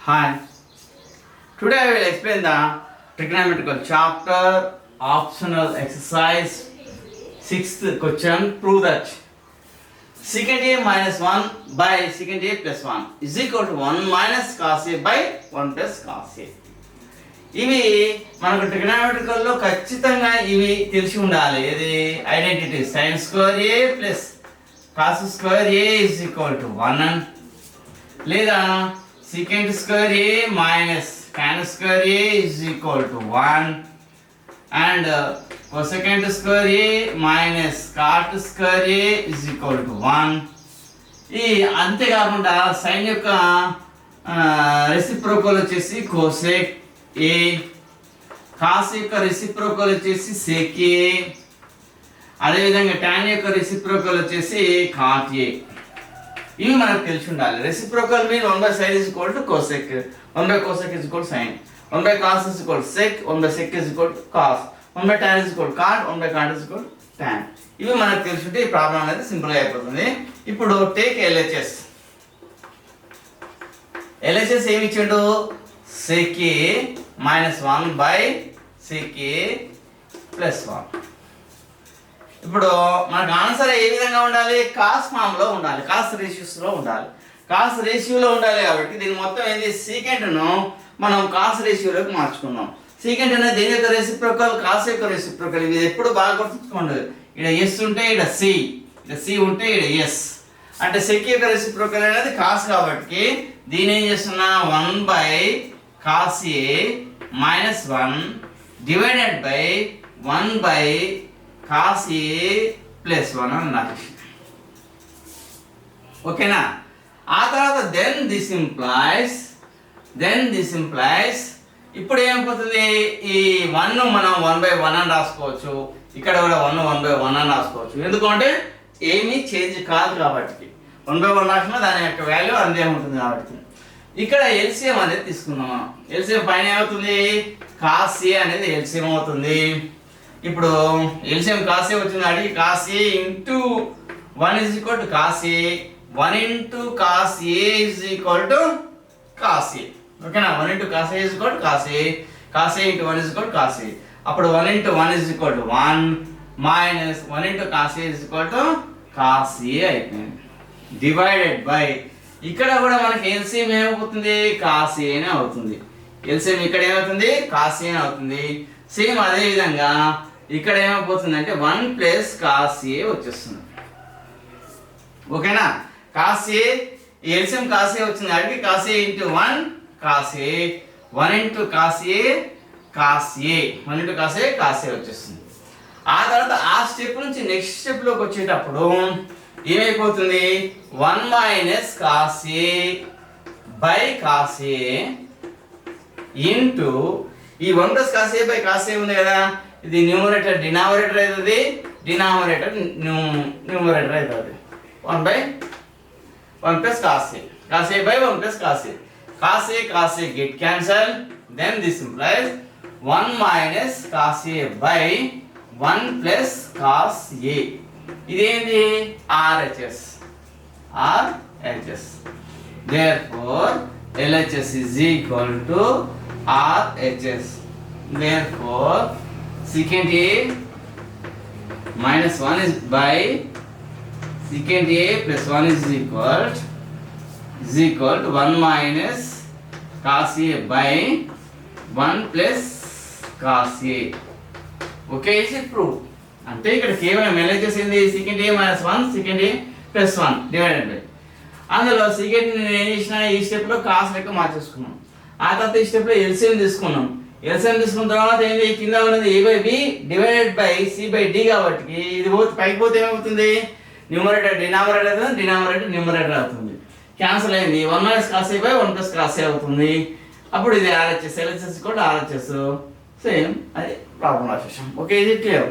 Hi, today I will explain the trigonometrical chapter optional exercise 6th question. Prove that secant a minus 1 by secant a plus 1 is equal to 1 minus cos a by 1 plus cos a. ఇవి మనకు ట్రిగనామెట్రికల్లో ఖచ్చితంగా ఇవి తెలిసి ఉండాలి. ఇది identity sin square a plus cos square a is equal to 1 లేదా secant square a minus tan square a is equal to 1 and cosecant square a minus cot square a is equal to 1. ఈ అంతేకాకుండా sign యొక్క reciprocal వచ్చేసి cosec ఏ, cos యొక్క reciprocal వచ్చేసి sec A, అదేవిధంగా tan యొక్క reciprocal వచ్చేసి కాట్ ఏ. ఇవి మనకు తెలిసి ఉండాలి. Reciprocal mean 1 by sin is equal to cosec, 1 by cosec is equal to sin, 1 by cos is equal to sec, 1 by sec is equal to cos, 1 by tan is equal to cot, 1 by cot is equal to tan. ఇవి మనకు తెలిసి ఉంటే ఈ problem అనేది సింపుల్గా అయిపోతుంది. ఇప్పుడు take LHS. LHS ఏమి ఇచ్చిండు? sec a minus 1 by sec a plus 1. ఇప్పుడు మనకు ఆన్సర్ ఏ విధంగా ఉండాలి? కాస్ ఫామ్లో ఉండాలి, కాస్ రేషియోస్లో ఉండాలి. కాస్ రేషియోలో ఉండాలి కాబట్టి దీని మొత్తం ఏంది? సీకెంట్ను మనం కాస్ రేషియోలోకి మార్చుకున్నాం. సీకెంట్ అనేది దేని యొక్క రెసిప్రోకల్? కాస్ యొక్క రెసిప్రోకల్. ఇది ఎప్పుడు బాగా గుర్తుంచుకోండి. ఇక్కడ ఎస్ ఉంటే ఇక్కడ సి ఉంటే ఇక్కడ ఎస్ అంటే సెక్ యొక్క రెసిప్రోకల్ అనేది కాస్ కాబట్టి దీని ఏం చేస్తున్నా 1 by cos a minus 1 divided by 1 by cos a plus 1 అని రాసి ఓకేనా. ఆ తర్వాత then this implies ఇప్పుడు ఏమైపోతుంది? ఈ 1 మనం 1 by 1 అని రాసుకోవచ్చు, ఇక్కడ కూడా 1 by 1 అని రాసుకోవచ్చు. ఎందుకంటే ఏమీ చేంజ్ కాదు కాబట్టి 1 by 1 రాసినా దాని యొక్క వాల్యూ అంతే ఉంటుంది కాబట్టి. ఇక్కడ ఎల్సిఎం అనేది తీసుకుందాం మనం. ఎల్సిఎం పైన ఏమవుతుంది? కాస్ ఏ అనేది ఎల్సిఎం అవుతుంది. ఇప్పుడు ఎల్సిఎం కాస్ ఏ వచ్చింది అడిగి cos A into 1 is equal to cos A, 1 into cos A is equal to cos ఏ. ఓకేనా? 1 into cos A is equal to cos A, cos A into 1 is equal to cos ఏ. అప్పుడు 1 into 1 is equal to 1 minus 1 into cos A is equal to cos A అయిపోయింది. Divided by ఇక్కడ కూడా మనకి LCM ఏమవుతుంది? Cos A అని అవుతుంది. LCM ఇక్కడ ఏమవుతుంది? కాస్ ఏ అని అవుతుంది. సేమ్ అదే విధంగా ఇక్కడ ఏమైపోతుంది అంటే 1 ప్లస్ కాస్ ఏ వచ్చేస్తుంది. ఓకేనా? Cos A LCM cos A వచ్చింది కాబట్టి cos A into 1 cos A, 1 into cos A cos A, 1 into cos A cos A వచ్చేస్తుంది. ఆ తర్వాత ఆ స్టెప్ నుంచి నెక్స్ట్ స్టెప్లోకి వచ్చేటప్పుడు ఏమైపోతుంది? 1 minus cos A by cos A into ఈ 1 plus cos A by cos A ఉంది కదా, ఇది న్యూమరేటర్ డినామినేటర్ అవుతుంది, డినామినేటర్ న్యూమరేటర్ అవుతుంది. 1 by 1 plus cos a, cos a by 1 plus cos a, cos a get cancelled. Then this implies 1 minus cos a by 1 plus cos a. ఇదేంటి? RHS. Therefore LHS is equal to RHS. Therefore secant a minus 1 is by secant a plus 1 is equal to 1 minus cos a by 1 plus cos a. Okay, is it proved? అంటే ఇక్కడ కేవలం LHS ఏంది? secant a minus 1 secant a plus 1 divided by అందులో secant నేను ఏం చేసిన ఈ స్టెప్లో కాస్ లెక్క మార్చేసుకున్నాం. ఆ తర్వాత ఈ స్టెప్లో ఎల్సిఎం తీసుకున్నాం. ఎల్సిఎం తీసుకున్న తర్వాత ఏంటి? కింద ఉన్నది a by b divided by c by d కాబట్టి ఇది పైకి పోతే ఏమవుతుంది? న్యూమరేటర్ డినామినేటర్ అవుతుంది, డినామినేటర్ న్యూమరేటర్ అవుతుంది. క్యాన్సిల్ అయింది. 1 minus cos a by 1 plus cos a అవుతుంది. అప్పుడు ఇది RHS. LHS కూడా RHS. సేమ్ అది ప్రాబ్లం రాసేసాం. ఓకే, ఇది క్లియర్.